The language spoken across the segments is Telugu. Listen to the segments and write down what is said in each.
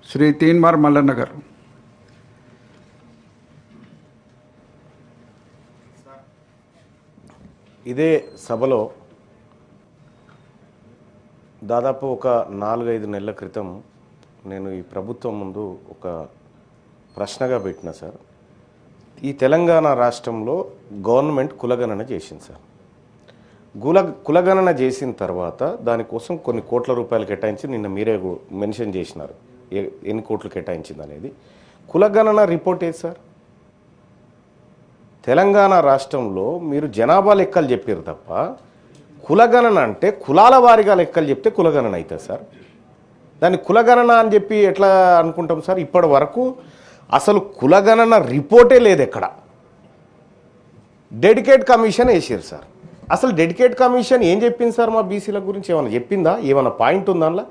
శ్రీ తీన్మార్ మల్లన్న గారు. ఇదే సభలో దాదాపు ఒక 4-5 నెలల క్రితం నేను ఈ ప్రభుత్వం ముందు ఒక ప్రశ్నగా పెట్టిన సార్. ఈ తెలంగాణ రాష్ట్రంలో గవర్నమెంట్ కులగణన చేసింది సార్. కులగణన చేసిన తర్వాత దానికోసం కొన్ని కోట్ల రూపాయలు కేటాయించి నిన్న మీరే మెన్షన్ చేసినారు ఎన్ని కోట్లు కేటాయించింది అనేది. కులగణన రిపోర్ట్ ఏది సార్? తెలంగాణ రాష్ట్రంలో మీరు జనాభా లెక్కలు చెప్పారు తప్ప కులగణన అంటే కులాల వారిగా లెక్కలు చెప్తే కులగణన అవుతుంది సార్. దాన్ని కులగణన అని చెప్పి ఎట్లా అనుకుంటాం సార్? ఇప్పటి వరకు అసలు కులగణన రిపోర్టే లేదు ఎక్కడ. డెడికేట్ కమిషన్ వేసారు సార్. అసలు డెడికేట్ కమిషన్ ఏం చెప్పింది సార్? మా బీసీల గురించి ఏమైనా చెప్పిందా? ఏమైనా పాయింట్ ఉందా? అందులో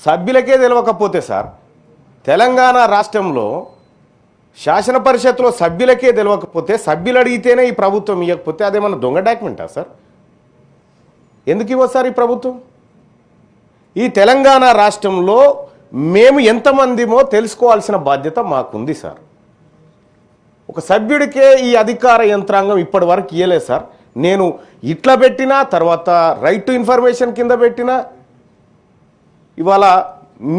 సభ్యులకే తెలియకపోతే సార్, తెలంగాణ రాష్ట్రంలో శాసన పరిషత్తులో సభ్యులకే తెలియకపోతే సభ్యులు అడిగితేనే ఈ ప్రభుత్వం ఇవ్వకపోతే అదేమన్నా దొంగ డాక్యుమెంటా సార్? ఎందుకు ఇవ్వదు సార్ ఈ ప్రభుత్వం? ఈ తెలంగాణ రాష్ట్రంలో మేము ఎంతమందిమో తెలుసుకోవాల్సిన బాధ్యత మాకుంది సార్. ఒక సభ్యుడికే ఈ అధికార యంత్రాంగం ఇప్పటి వరకు ఇవ్వలేదు సార్. నేను ఇట్లా పెట్టినా, తర్వాత రైట్ టు ఇన్ఫర్మేషన్ కింద పెట్టినా, ఇవాళ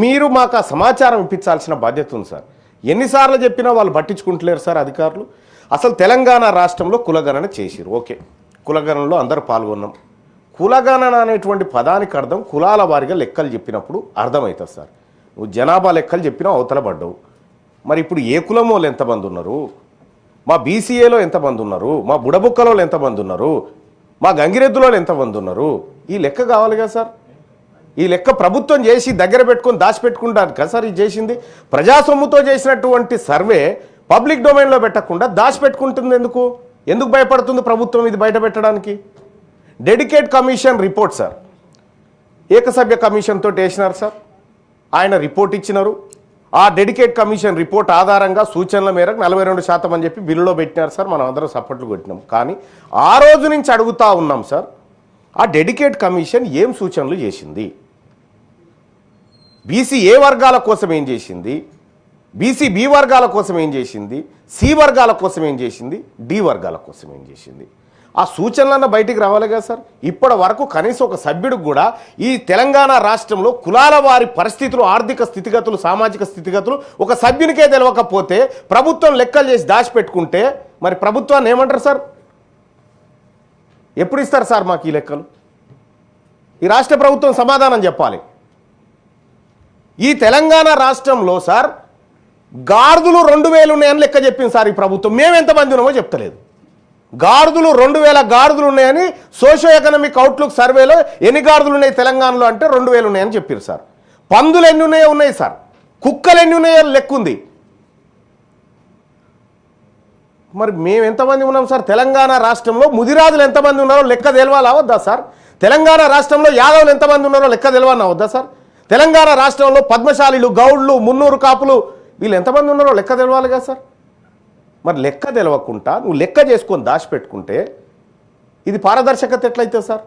మీరు మాకు ఆ సమాచారం ఇప్పించాల్సిన బాధ్యత ఉంది సార్. ఎన్నిసార్లు చెప్పినా వాళ్ళు పట్టించుకుంటలేరు సార్ అధికారులు. అసలు తెలంగాణ రాష్ట్రంలో కులగణన చేసిరు, ఓకే, కులగణనలో అందరూ పాల్గొన్నాం. కులగణన అనేటువంటి పదానికి అర్థం కులాల వారిగా లెక్కలు చెప్పినప్పుడు అర్థమవుతుంది సార్. నువ్వు జనాభా లెక్కలు చెప్పినా అవతల పడ్డావు. మరి ఇప్పుడు ఏ కులం వాళ్ళు ఎంతమంది ఉన్నారు, మా బీసీఏలో ఎంతమంది ఉన్నారు, మా బుడబుక్కలో ఎంతమంది ఉన్నారు, మా గంగిరెద్దులో ఎంతమంది ఉన్నారు, ఈ లెక్క కావాలి కదా సార్. ఈ లెక్క ప్రభుత్వం చేసి దగ్గర పెట్టుకొని దాచిపెట్టుకుంటారు కదా సార్. ఇది చేసింది ప్రజాసొమ్ముతో చేసినటువంటి సర్వే పబ్లిక్ డొమైన్లో పెట్టకుండా దాచిపెట్టుకుంటుంది. ఎందుకు భయపడుతుంది ప్రభుత్వం ఇది బయట పెట్టడానికి? డెడికేట్ కమిషన్ రిపోర్ట్ సార్, ఏకసభ్య కమిషన్ తోటి వేసినారు సార్. ఆయన రిపోర్ట్ ఇచ్చినారు. ఆ డెడికేట్ కమిషన్ రిపోర్ట్ ఆధారంగా సూచనల మేరకు 42% అని చెప్పి బిల్లులో పెట్టినారు సార్. మనం అందరం సపోర్ట్లు కొట్టినాం. కానీ ఆ రోజు నుంచి అడుగుతా ఉన్నాం సార్, ఆ డెడికేట్ కమిషన్ ఏం సూచనలు చేసింది? బీసీ ఏ వర్గాల కోసం ఏం చేసింది, బీసీ బి వర్గాల కోసం ఏం చేసింది, సి వర్గాల కోసం ఏం చేసింది, డి వర్గాల కోసం ఏం చేసింది? ఆ సూచనలన్న బయటికి రావాలి కదా సార్. ఇప్పటి వరకు కనీసం ఒక సభ్యుడికి కూడా ఈ తెలంగాణ రాష్ట్రంలో కులాల వారి పరిస్థితులు, ఆర్థిక స్థితిగతులు, సామాజిక స్థితిగతులు ఒక సభ్యునికే తెలియకపోతే ప్రభుత్వం లెక్కలు చేసి దాచిపెట్టుకుంటే మరి ప్రభుత్వాన్ని ఏమంటారు సార్? ఎప్పుడు ఇస్తారు సార్ మాకు ఈ లెక్కలు? ఈ రాష్ట్ర ప్రభుత్వం సమాధానం చెప్పాలి. ఈ తెలంగాణ రాష్ట్రంలో సార్ గాడిదలు 2000 ఉన్నాయని లెక్క చెప్పింది సార్ ఈ ప్రభుత్వం. మేము ఎంతమంది ఉన్నామో చెప్తలేదు. గాడిదలు 2000 గాడిదలు ఉన్నాయని సోషో ఎకనామిక్ అవుట్లుక్ సర్వేలో ఎన్ని గాడిదలు ఉన్నాయి తెలంగాణలో అంటే 2000 ఉన్నాయని చెప్పారు సార్. పందులు ఎన్ని ఉన్నాయో ఉన్నాయి సార్, కుక్కలు ఎన్ని ఉన్నాయో లెక్క ఉంది. మరి మేము ఎంతమంది ఉన్నాం సార్? తెలంగాణ రాష్ట్రంలో ముదిరాజులు ఎంతమంది ఉన్నారో లెక్క తెలవాలా వద్దా సార్? తెలంగాణ రాష్ట్రంలో యాదవులు ఎంతమంది ఉన్నారో లెక్క తెలవాలా వద్దా సార్? తెలంగాణ రాష్ట్రంలో పద్మశాలీలు, గౌడ్లు, మున్నూరు కాపులు వీళ్ళు ఎంతమంది ఉన్నారో లెక్క తెలవాలి కదా సార్. మరి లెక్క తెలవకుండా నువ్వు లెక్క చేసుకొని దాచిపెట్టుకుంటే ఇది పారదర్శకత ఎట్లయితే సార్?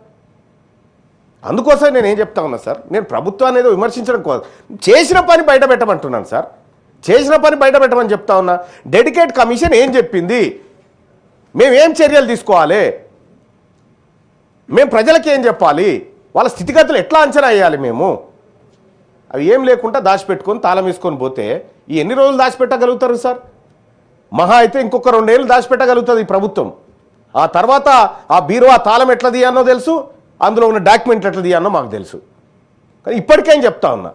అందుకోసం నేను ఏం చెప్తా ఉన్నా సార్, నేను ప్రభుత్వాన్ని ఏదో విమర్శించడం కోసం చేసిన పని బయట పెట్టమంటున్నాను సార్. చేసిన పని బయట పెట్టమని చెప్తా ఉన్నా. డెడికేట్ కమిషన్ ఏం చెప్పింది, మేమేం చర్యలు తీసుకోవాలి, మేము ప్రజలకి ఏం చెప్పాలి, వాళ్ళ స్థితిగతులు ఎట్లా అంచనా వేయాలి, మేము అవి ఏం లేకుండా దాచిపెట్టుకొని తాళం వేసుకొని పోతే ఈ ఎన్ని రోజులు దాచిపెట్టగలుగుతారు సార్? మహా అయితే ఇంకొక 2 ఏళ్ళు దాచిపెట్టగలుగుతుంది ఈ ప్రభుత్వం. ఆ తర్వాత ఆ బీరువా తాళం ఎట్లా తీయానో తెలుసు, అందులో ఉన్న డాక్యుమెంట్లు ఎట్లా తీయానో మాకు తెలుసు. కానీ ఇప్పటికేం చెప్తా ఉన్నా,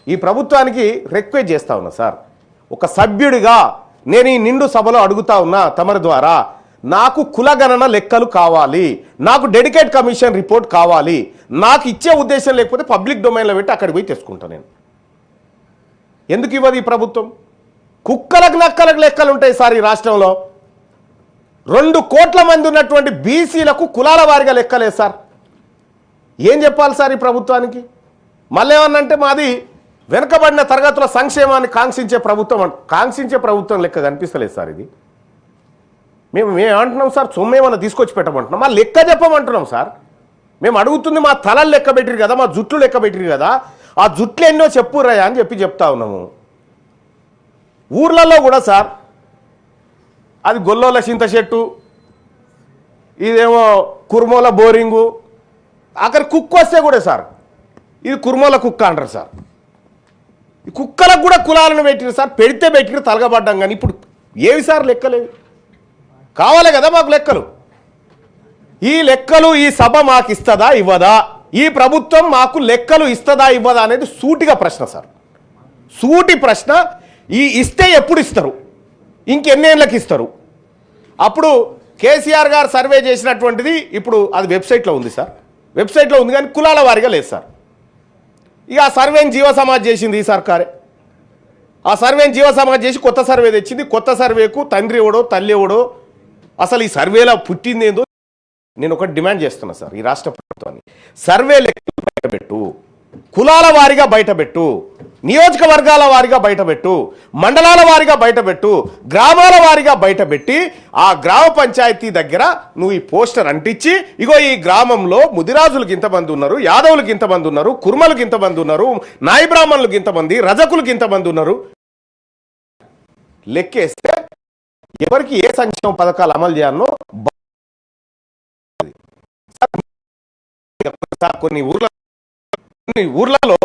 ఈ ప్రభుత్వానికి రిక్వెస్ట్ చేస్తా ఉన్నా సార్, ఒక సభ్యుడిగా నేను ఈ నిండు సభలో అడుగుతా ఉన్నా తమరి ద్వారా, నాకు కులగణన లెక్కలు కావాలి, నాకు డెడికేట్ కమిషన్ రిపోర్ట్ కావాలి. నాకు ఇచ్చే ఉద్దేశం లేకపోతే పబ్లిక్ డొమైన్లో పెట్టి అక్కడికి పోయి తెచ్చుకుంటాను నేను. ఎందుకు ఇవ్వదు ఈ ప్రభుత్వం? కుక్కలకు నక్కలకు లెక్కలు ఉంటాయి సార్ ఈ రాష్ట్రంలో. 2 కోట్ల మంది ఉన్నటువంటి బీసీలకు కులాల వారిగా లెక్కలే సార్. ఏం చెప్పాలి సార్ ఈ ప్రభుత్వానికి? మళ్ళీ ఏమన్నంటే మాది వెనుకబడిన తరగతుల సంక్షేమాన్ని కాంక్షించే ప్రభుత్వం లెక్క కనిపిస్తలేదు సార్ ఇది. మేము ఏమంటున్నాం సార్? సొమ్మేమన్నా తీసుకొచ్చి పెట్టమంటున్నాం, మా లెక్క చెప్పమంటున్నాం సార్. మేము అడుగుతుంది మా తలలు లెక్క పెట్టిరు కదా, మా జుట్లు లెక్క పెట్టిరు కదా, ఆ జుట్లు ఎన్నో చెప్పుర్రయ్యా అని చెప్తా ఉన్నాము. ఊర్లలో కూడా సార్ అది గొల్లోల చింత చెట్టు, ఇదేమో కుర్మోల బోరింగు, అక్కడ కుక్క వస్తే కూడా సార్ ఇది కుర్మోల కుక్క అంటారు సార్. ఈ కుక్కలకు కూడా కులాలను పెట్టిరు సార్, పెడితే పెట్టిరు తలగబడ్డాం. కానీ ఇప్పుడు ఏవి సార్ లెక్కలేవి? కావాలి కదా మాకు లెక్కలు. ఈ లెక్కలు ఈ సభ మాకు ఇస్తుందా ఇవ్వదా, ఈ ప్రభుత్వం మాకు లెక్కలు ఇస్తుందా ఇవ్వదా అనేది సూటిగా ప్రశ్న సార్, సూటి ప్రశ్న. ఈ ఇస్తే ఎప్పుడు ఇస్తారు, ఇంకెన్నేళ్ళకి ఇస్తారు? అప్పుడు కేసీఆర్ గారు సర్వే చేసినటువంటిది ఇప్పుడు అది వెబ్సైట్లో ఉంది సార్, వెబ్సైట్లో ఉంది కానీ కులాల వారిగా లేదు సార్. ఇక ఆ సర్వేని జీవ సమాజ్ చేసింది ఈ సర్కారే. ఆ సర్వేని జీవ సమాజ్ చేసి కొత్త సర్వే తెచ్చింది. కొత్త సర్వేకు తండ్రి ఎవడో తల్లి ఎవడో అసలు ఈ సర్వేలో పుట్టింది ఏందో నేను ఒకటి డిమాండ్ చేస్తున్నా సార్ ఈ రాష్ట్ర ప్రభుత్వాన్ని. సర్వే లెక్కలు బయటపెట్టు, కులాల వారిగా బయటపెట్టు, నియోజకవర్గాల వారిగా బయటపెట్టు, మండలాల వారిగా బయటపెట్టు, గ్రామాల వారిగా బయటపెట్టి ఆ గ్రామ పంచాయతీ దగ్గర నువ్వు ఈ పోస్టర్ అంటించి ఇగో ఈ గ్రామంలో ముదిరాజులకు ఇంతమంది ఉన్నారు, యాదవులకు ఇంతమంది ఉన్నారు, కుర్మలకు ఇంతమంది ఉన్నారు, నాయి బ్రాహ్మణులకు ఇంతమంది, రజకులకు ఇంతమంది ఉన్నారు లెక్కేస్తే ఎవరికి ఏ సంక్షేమ పథకాలు అమలు చేయాలనో కొన్ని ఊర్లలో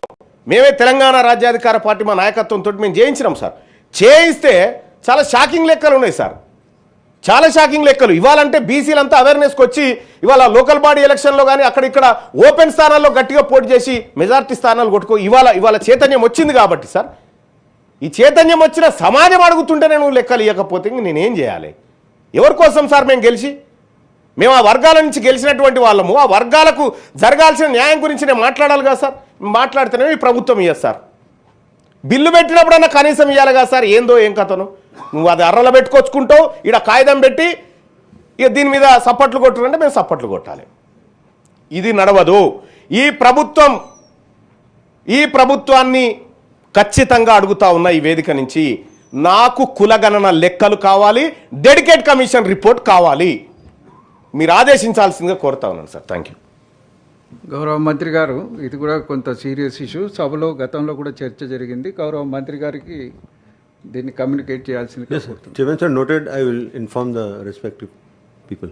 మేమే తెలంగాణ రాజ్యాధికార పార్టీ మా నాయకత్వంతో మేము చేయించినాం సార్. చేయిస్తే చాలా షాకింగ్ లెక్కలు ఉన్నాయి సార్, చాలా షాకింగ్ లెక్కలు. ఇవాళంటే బీసీలంతా అవేర్నెస్కి వచ్చి ఇవాళ లోకల్ బాడీ ఎలక్షన్లో కానీ అక్కడ ఓపెన్ స్థానాల్లో గట్టిగా పోటీ చేసి మెజార్టీ స్థానాలు కొట్టుకో ఇవాళ చైతన్యం వచ్చింది కాబట్టి సార్. ఈ చైతన్యం వచ్చిన సమాజం అడుగుతుంటేనే నువ్వు లెక్కలు ఇవ్వకపోతే నేనేం చేయాలి? ఎవరి కోసం సార్ మేము గెలిచి? మేము ఆ వర్గాల నుంచి గెలిచినటువంటి వాళ్ళము, ఆ వర్గాలకు జరగాల్సిన న్యాయం గురించి నేను మాట్లాడాలి కదా సార్. మాట్లాడితేనే ఈ ప్రభుత్వం ఇయ్యదు సార్. బిల్లు పెట్టినప్పుడన్నా కనీసం ఇవ్వాలి కదా సార్. ఏందో ఏం కథను నువ్వు అది అర్రలో పెట్టుకొచ్చుకుంటావు, ఈడ కాగితం పెట్టి ఇక దీని మీద సప్పట్లు కొట్టుకుంటే మేము సప్పట్లు కొట్టాలి. ఇది నడవదు. ఈ ప్రభుత్వాన్ని ఖచ్చితంగా అడుగుతా ఉన్న ఈ వేదిక నుంచి నాకు కులగణన లెక్కలు కావాలి, డెడికేట్ కమిషన్ రిపోర్ట్ కావాలి. మీరు ఆదేశించాల్సిందిగా కోరుతా ఉన్నాను సార్. Thank you. గౌరవ మంత్రి గారు, ఇది కూడా కొంత సీరియస్ ఇష్యూ. సభలో గతంలో కూడా చర్చ జరిగింది. గౌరవ మంత్రి గారికి దీన్ని కమ్యూనికేట్ చేయాల్సిందిగా కోరుతున్నాను. Chief Minister noted, I will inform the respective people.